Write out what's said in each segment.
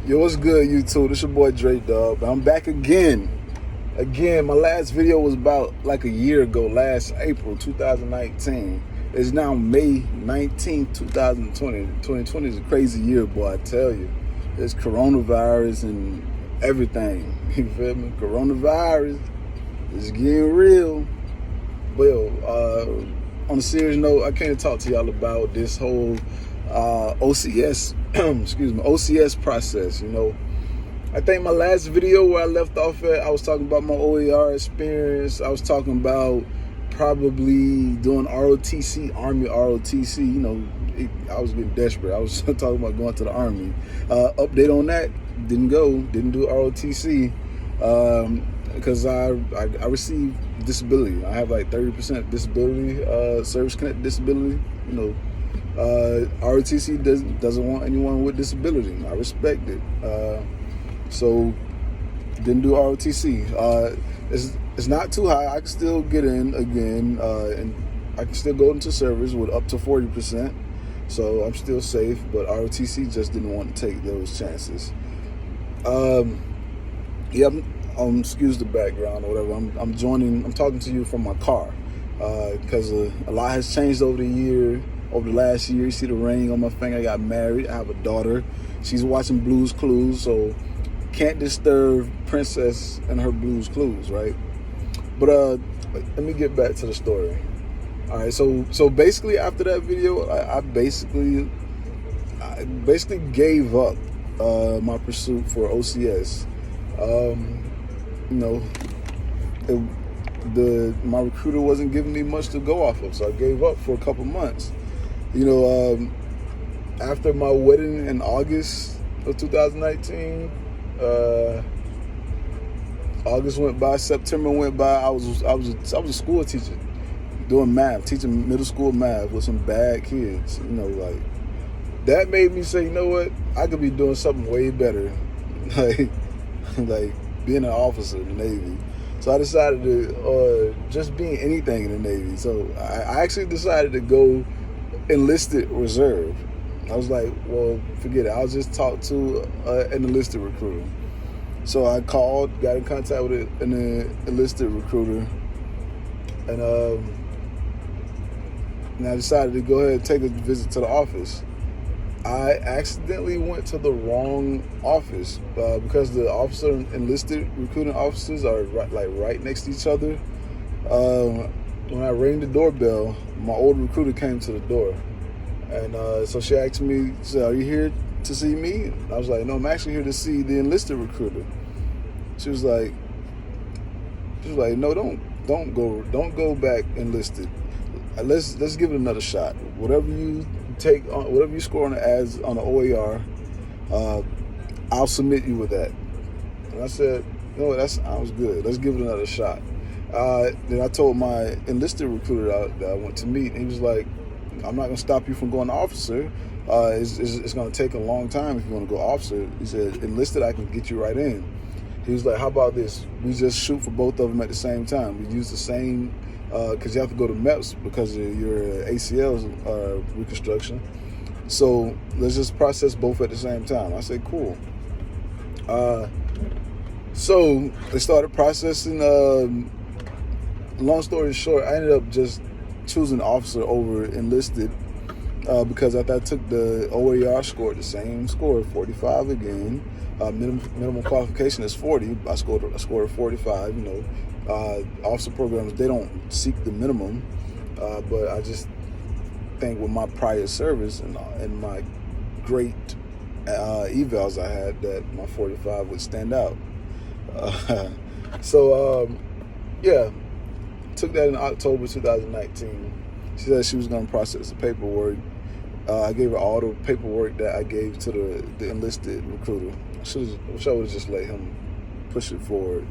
Yo, what's good, YouTube? This your boy Dre Dub. I'm back again. My last video was about like a year ago, last April 2019. It's now May 19th, 2020. 2020 is a crazy year, boy, I tell you. There's coronavirus and everything. You feel me? Coronavirus is getting real. Well, on a serious note, I came to talk to y'all about this whole OCS, OCS process. You know, I think my last video where I left off at, I was talking about my OER experience. I was talking about probably doing ROTC, Army ROTC. You know, I was getting desperate. I was talking about going to the Army. Update on that, didn't do ROTC because I received disability. I have like 30% disability, service-connected disability. You know, ROTC doesn't want anyone with disability. I respect it. So didn't do ROTC. It's not too high. I can still get in again, and I can still go into service with up to 40%. So I'm still safe. But ROTC just didn't want to take those chances. Yeah. Excuse the background or whatever. I'm talking to you from my car because a lot has changed over the last year. You see the ring on my finger. I got married. I have a daughter. She's watching Blue's Clues, so can't disturb Princess and her Blue's Clues, right? But let me get back to the story. All right, so basically after that video, I basically gave up my pursuit for OCS. You know, my recruiter wasn't giving me much to go off of, so I gave up for a couple months. You know, after my wedding in August of 2019, August went by, September went by. I was a school teacher, doing math, teaching middle school math with some bad kids. You know, like that made me say, you know what, I could be doing something way better, like being an officer in the Navy. So I decided to just being anything in the Navy. So I actually decided to go enlisted reserve. I was like, well, forget it. I'll just talk to an enlisted recruiter. So I called, got in contact with an enlisted recruiter, and I decided to go ahead and take a visit to the office. I accidentally went to the wrong office because the officer and enlisted recruiting officers are right next to each other. When I rang the doorbell, my old recruiter came to the door, and so she asked me, she said, "Are you here to see me?" I was like, "No, I'm actually here to see the enlisted recruiter." She was like, "No, don't go back enlisted. Let's give it another shot. Whatever you score on the ads on the OER, I'll submit you with that." And I said, "No, that sounds good. Let's give it another shot." Then I told my enlisted recruiter that I went to meet, and he was like, "I'm not going to stop you from going to officer. It's going to take a long time if you want to go officer." He said, "Enlisted, I can get you right in." He was like, "How about this? We just shoot for both of them at the same time. We use the same, because you have to go to MEPS because of your ACL reconstruction. So let's just process both at the same time." I said, "Cool." So they started processing. Long story short, I ended up just choosing officer over enlisted because after I took the OER score, the same score, 45 again. Minimum qualification is 40. I scored a 45. You know, officer programs, they don't seek the minimum, but I just think with my prior service and my great evals I had, that my 45 would stand out. Yeah, took that in October 2019. She said she was going to process the paperwork. I gave her all the paperwork that I gave to the enlisted recruiter. I wish I would have just let him push it forward.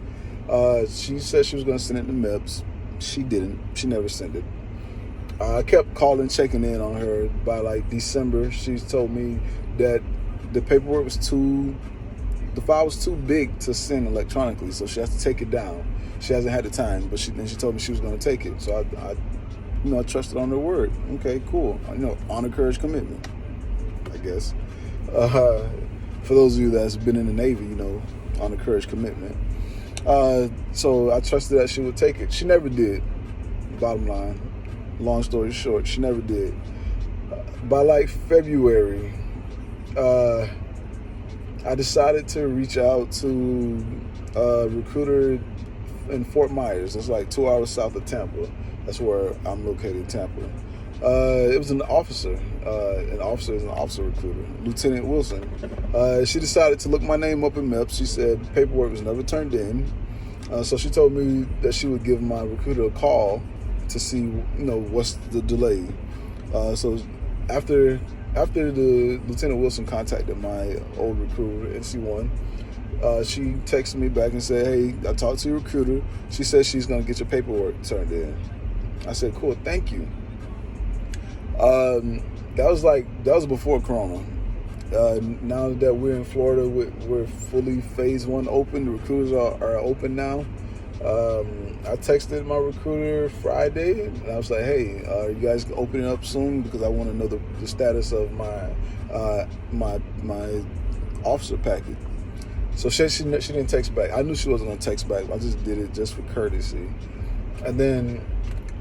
She said she was going to send it to MEPS. She didn't. She never sent it. I kept calling, checking in on her. By like December, she told me that the paperwork was the file was too big to send electronically, so she has to take it down. She hasn't had the time, but she told me she was going to take it. So I trusted on her word. Okay, cool. Honor, courage, commitment, I guess. For those of you that's been in the Navy, you know, on the courage commitment. So I trusted that she would take it. She never did. Bottom line, long story short, she never did. By like February, I decided to reach out to a recruiter in Fort Myers. It's like 2 hours south of Tampa. That's where I'm located in Tampa. It was an officer. An officer is an officer recruiter, Lieutenant Wilson. She decided to look my name up in MEPS. She said paperwork was never turned in. So she told me that she would give my recruiter a call to see, you know, what's the delay. So after the Lieutenant Wilson contacted my old recruiter, NC1, she texted me back and said, hey, I talked to your recruiter. She said she's going to get your paperwork turned in. I said, cool, thank you. That was before Corona. Now that we're in Florida, we're fully phase 1 open. The recruiters are open now. I texted my recruiter Friday, and I was like, hey, are you guys opening up soon? Because I want to know the status of my officer packet. So she didn't text back. I knew she wasn't going to text back. I just did it just for courtesy. And then,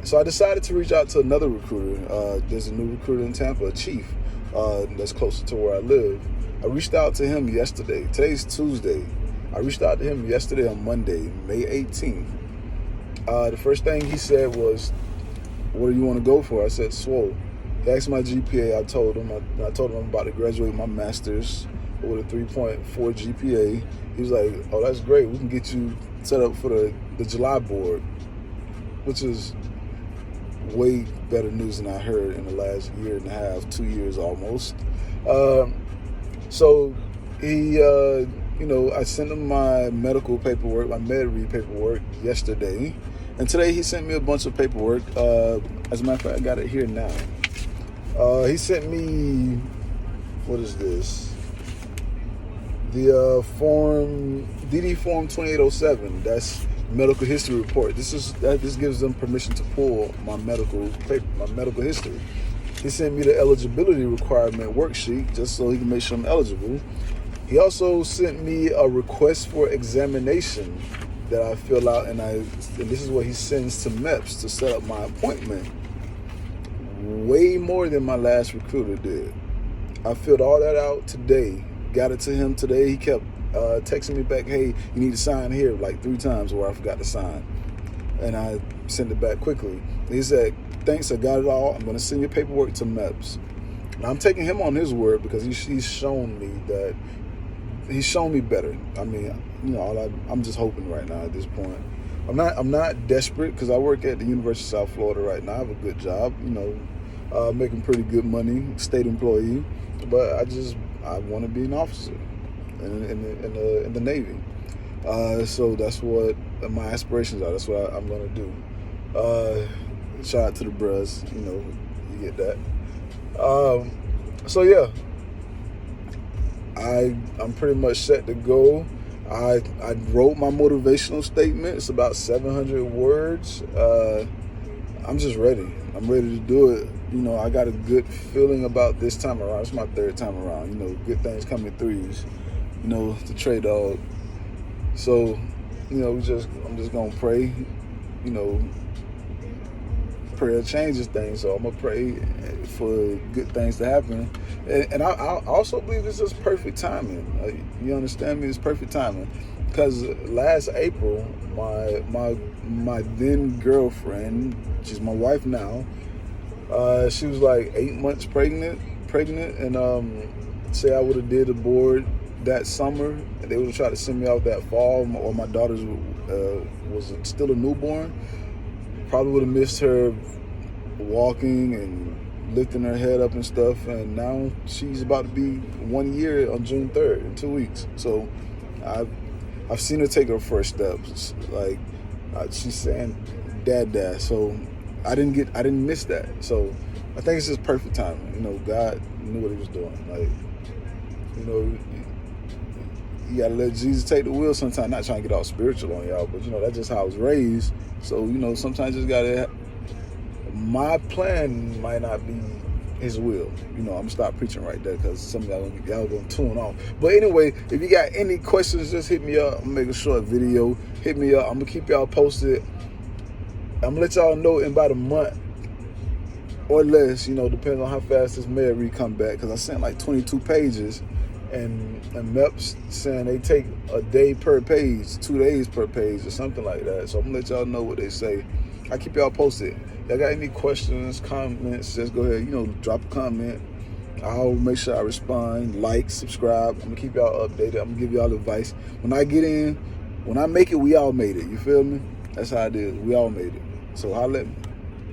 so I decided to reach out to another recruiter. There's a new recruiter in Tampa, a chief, that's closer to where I live. I reached out to him yesterday. Today's Tuesday. I reached out to him yesterday on Monday, May 18th. The first thing he said was, what do you want to go for? I said, swole. He asked my GPA. I told him I'm about to graduate my master's with a 3.4 GPA. He was like, oh, that's great. We can get you set up for the July board, which is way better news than I heard in the last year and a half, 2 years almost. So he, you know, I sent him my medical paperwork, my med read paperwork yesterday. And today he sent me a bunch of paperwork. As a matter of fact, I got it here now. He sent me, what is this? The DD form 2807. That's medical history report. This gives them permission to pull my medical history. He sent me the eligibility requirement worksheet just so he can make sure I'm eligible. He also sent me a request for examination that I fill out, and this is what he sends to MEPS to set up my appointment. Way more than my last recruiter did. I filled all that out today. Got it to him today. He kept texting me back, hey, you need to sign here, like 3 times where I forgot to sign. And I sent it back quickly. He said, thanks, I got it all. I'm going to send your paperwork to MEPS. Now, I'm taking him on his word because he's shown me that, he's shown me better. I mean, you know, I'm just hoping right now at this point. I'm not desperate because I work at the University of South Florida right now. I have a good job, you know, making pretty good money, state employee. But I want to be an officer in the Navy. So that's what my aspirations are. That's what I'm going to do. Shout out to the bros, you know, you get that. So yeah, I'm pretty much set to go. I wrote my motivational statement. It's about 700 words. I'm just ready. I'm ready to do it. You know, I got a good feeling about this time around. It's my 3rd time around. You know, good things come in 3s. You know, the trade dog. So, you know, I'm just gonna pray. You know, prayer changes things. So I'm gonna pray for good things to happen. And I also believe it's just perfect timing. You understand me? It's perfect timing. Because last April, my then girlfriend, she's my wife now, she was like 8 months pregnant, and say I would have did the board that summer, and they would have tried to send me out that fall, or my daughter was still a newborn. Probably would have missed her walking and lifting her head up and stuff, and now she's about to be 1 year on June 3rd in 2 weeks. So I've seen her take her first steps. Like she's saying dad. So I didn't miss that. So I think it's just perfect timing. You know, God knew what he was doing. Like, you know, you gotta let Jesus take the wheel sometimes. Not trying to get all spiritual on y'all, but you know, that's just how I was raised. So, you know, sometimes you just gotta, my plan might not be his will. You know, I'm gonna stop preaching right there because some of y'all gonna tune off. But anyway, if you got any questions, just hit me up. I'm gonna make a short video. Hit me up. I'm gonna keep y'all posted. I'm gonna let y'all know in about a month or less, you know, depends on how fast this mail read come back, because I sent like 22 pages, and MEP's saying they take a day per page, 2 days per page or something like that. So I'm gonna let y'all know what they say. I keep y'all posted. Y'all got any questions, comments, just go ahead, you know, drop a comment. I'll make sure I respond, like, subscribe. I'm gonna keep y'all updated. I'm gonna give y'all advice. When I get in, when I make it, we all made it. You feel me? That's how it is. We all made it. So holla at me.